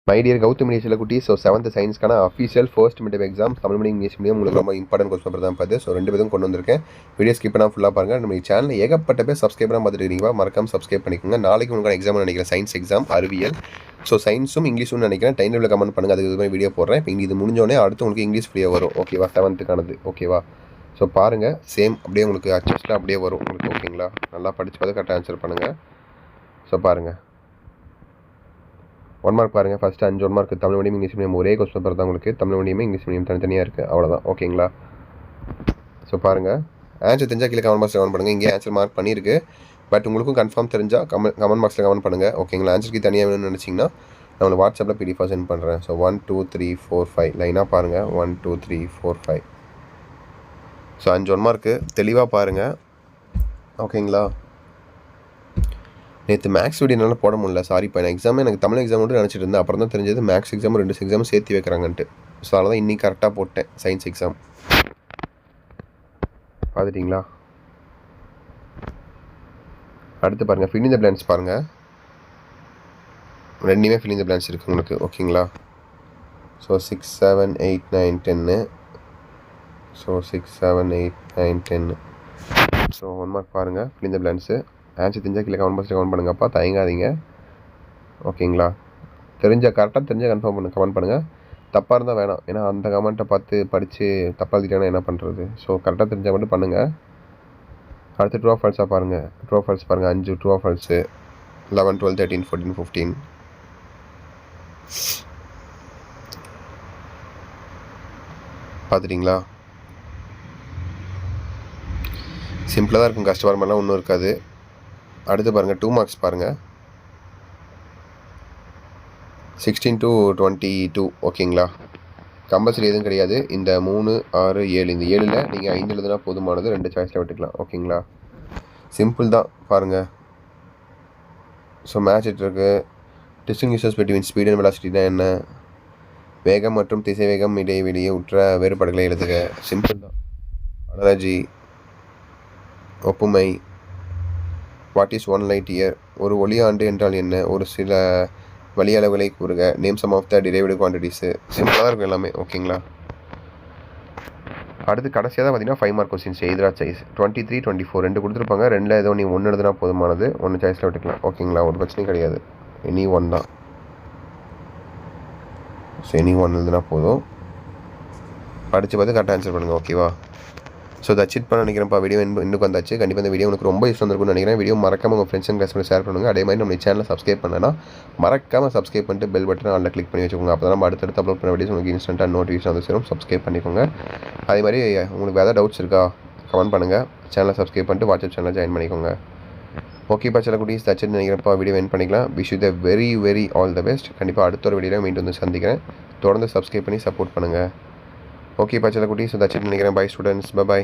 My dear Gautham குட்டி. So 7th சயின்ஸ்க்கான official first mid exam Tamil medium English medium உங்களுக்கு ரொம்ப இம்பார்ட்டன்ட் கொஸ்டின் பேப்பர் தான் பார்த்து. ஸோ 2 பேரும் கொண்டு வந்திருக்கேன். வீடியோ ஸ்கிப் பண்ணால் ஃபுல்லாக பாருங்கள். நம்ம சேனல் ஏகப்பட்ட பேர் சப்ஸ்கிரைபராக பார்த்துட்டு இருக்கீங்க, மறக்காம சப்ஸ்கிரைப் பண்ணிக்கோங்க. நாளைக்கு உங்களுக்கான எக்ஸாம் நினைக்கிறேன், சயின்ஸ் எக்ஸாம் அறிவியல். ஸோ சயின்ஸும் இங்கிலீஷும் நினைக்கிறேன். டைம் டேபிள் கமெண்ட் பண்ணுங்கள், அதுக்கு மாதிரி வீடியோ போடுறேன். இப்போ இது முடிஞ்சோடனே அடுத்து உங்களுக்கு இங்கிலீஷ் ஃப்ரீயாக வரும், ஓகேவா? 7th ஓகேவா? ஸோ பாருங்கள், சேம் அப்படியே உங்களுக்கு அட்ஜஸ்ட்டில் அப்படியே வரும் உங்களுக்கு, ஓகேங்களா? நல்லா படித்து பார்த்து கரெக்டாக ஆன்சர் பண்ணுங்கள். ஸோ பாருங்கள், 1 மார்க் பாருங்கள். First 5 1 mark Tamil medium English medium ஒரே கொஸ்டின் பேப்பர் தான் உங்களுக்கு. தமிழ் மீடியம் இங்கிலீஷ் மீடியம் தனித்தனியாக இருக்குது, அவ்வளோதான், ஓகேங்களா? ஸோ பாருங்கள், ஆன்சர் தெரிஞ்சால் கீழே கமெண்ட் பாக்ஸில் கமெண்ட் பண்ணுங்கள். இங்கே ஆன்சர் மார்க் பண்ணியிருக்கு, பட் உங்களுக்கும் கன்ஃபார்ம் தெரிஞ்சால் கமெண்ட் பாக்ஸில் கமெண்ட் பண்ணுங்கள், ஓகேங்களா? ஆன்சருக்கு தனியாக வேணும்னு நினச்சிங்கன்னா நான் உங்களுக்கு வாட்ஸ்அப்பில் பிடிஎஃபாக சென்ட் பண்ணுறேன். ஸோ 1 2 3 4 5 லைனாக பாருங்கள். 1 2 3 4 5. ஸோ 5 1 மார்க்கு தெளிவாக பாருங்கள், ஓகேங்களா? நேற்று மேக்ஸ் வீடியோ என்னால் போட முடியல, சாரிப்பா. நான் எக்ஸாமே எனக்கு தமிழ் எக்ஸாம் மட்டும் நினச்சிட்டு இருந்தேன். அப்புறம் தான் தெரிஞ்சது மேக்ஸ் எக்ஸாம் 2 எக்ஸாமும் சேர்த்து வைக்கிறாங்கன்ட்டு. ஸோ அதனால தான் இன்றைக்கி கரெக்டாக போட்டேன் சயின்ஸ் எக்ஸாம். பார்த்துட்டிங்களா? அடுத்து பாருங்கள், ஃபில் இன் தி பிளாங்க்ஸ் பாருங்கள். ரெண்டுமே ஃபில் இன் தி பிளாங்க்ஸ் இருக்குது உங்களுக்கு, ஓகேங்களா? ஸோ 6 7 8 9 10. ஸோ 6 7 8 9 10. ஸோ 1 மார்க் பாருங்கள், fill in the blanks. Answer தெரிஞ்சால் கீழே கமெண்ட் பாக்ஸில் கமெண்ட் பண்ணுங்கப்பா, தயங்காதீங்க, ஓகேங்களா? கரெக்டாக தெரிஞ்சால் கமெண்ட் பண்ணுங்கள். தப்பாக இருந்தால் வேணாம், ஏன்னா அந்த கமெண்ட்டை பார்த்து படித்து தப்பாக எழுதிட்டாங்கன்னா என்ன பண்ணுறது? ஸோ கரெக்டாக தெரிஞ்சால் மட்டும் பண்ணுங்கள். அடுத்து ட்ரூ ஆர் ஃபால்ஸாக பாருங்கள். ட்ரூ ஆர் ஃபால்ஸ் பாருங்கள். 5 ட்ரூ ஆர் ஃபால்ஸு. 11 12 13 14 15. பார்த்துட்டிங்களா? சிம்பிளாக தான் இருக்கும், கஷ்டப்படுற மாதிரிலாம் ஒன்றும் இருக்காது. அடுத்து பாருங்கள், 2 மார்க்ஸ் பாருங்கள். 16 to 22, ஓகேங்களா? கம்பல்சரி எதுவும் கிடையாது. இந்த 3 6 7, இந்த 7ல் நீங்கள் 5 எழுதுனா போதுமானது, 2 சாய்ஸில் விட்டுக்கலாம், ஓகேங்களா? சிம்பிள் தான் பாருங்கள். ஸோ மேட்ச் இருக்குது. டிஸ்டிங்விஷஸ் பிட்வீன் ஸ்பீட் அண்ட் வெலாசிட்டினா என்ன? வேகம் மற்றும் திசைவேகம் இடைவெளியை உற்ற வேறுபாடுகளை எழுதுக. சிம்பிள் தான். அனாலஜி, ஒப்புமை. What is 1 light year? ஒரு ஒளியாண்டு என்றால் என்ன? ஒரு சில வழி அளவுகளை கூறுக. Name some of the derived quantities. சிம்பிளாக தான் இருக்கும் எல்லாமே, ஓகேங்களா? அடுத்து கடைசியாக தான் பார்த்தீங்கன்னா 5 மார்க் கொஸ்டின்ஸ் எதிராக சாய்ஸ். 23 24 2 கொடுத்துருப்பாங்க. 2ல் ஏதோ நீ 1 எழுதுனா போதுமானது, 1 சாய்ஸில் விட்டுக்கலாம், ஓகேங்களா? ஒரு பிரச்சனையும் கிடையாது, எனி 1 தான். ஸோ எனி 1 எழுதுனா போதும். படித்து பார்த்து கரெக்டாக ஆன்சர் பண்ணுங்கள், ஓகேவா? ஸோ அதை அச்சீவ் பண்ண நினைக்கிறேன்ப்பா. வீடியோ இன்னும் வந்தாச்சு. கண்டிப்பாக இந்த வீடியோ உங்களுக்கு ரொம்ப யூஸ் வந்துருக்கும்னு நினைக்கிறேன். வீடியோ மறக்காம உங்கள் ஃப்ரெண்ட்ஸ் அண்ட் கிளாஸ் ஷேர் பண்ணுங்கள். அதே மாதிரி நம்ம சேனலை சப்ஸ்கிரைப் பண்ணனா மறக்காமல் சப்ஸ்கிரைப் பண்ணிட்டு பெல் பட்டன் ஆல்ல கிளிக் பண்ணி வச்சுக்கோங்க. அப்போ தான் நம்ம அடுத்தடுத்து அப்லோட் பண்ண வீடியோஸ் உங்களுக்கு இன்ஸ்டன்ட்டாக நோட்டிஃபிகேஷன் வந்து சேரும். சப்ஸ்கிரைப் பண்ணிக்கோங்க. அதே மாதிரி உங்களுக்கு வேறு டவுட்ஸ் இருக்கா கமெண்ட் பண்ணுங்கள். சேனலை சப்ஸ்கிரைப் பண்ணிட்டு வாட்ஸ்அப் சேனலில் ஜாயின் பண்ணிக்கோங்க. ஓகேப்பா சில குட்டீஸ், தச்சுன்னு நினைக்கிறப்பா. வீடியோ என் பண்ணிக்கலாம். Wish you the very very all the best. கண்டிப்பாக அடுத்த ஒரு வீடியோவில் மீண்டும் வந்து சந்திக்கிறேன். தொடர்ந்து சப்ஸ்கிரைப் பண்ணி சப்போர்ட் பண்ணுங்கள். ஓகேப்பா சில குட்டீஸ், தச்சுன்னு நினைக்கிறேன். Bye students, by.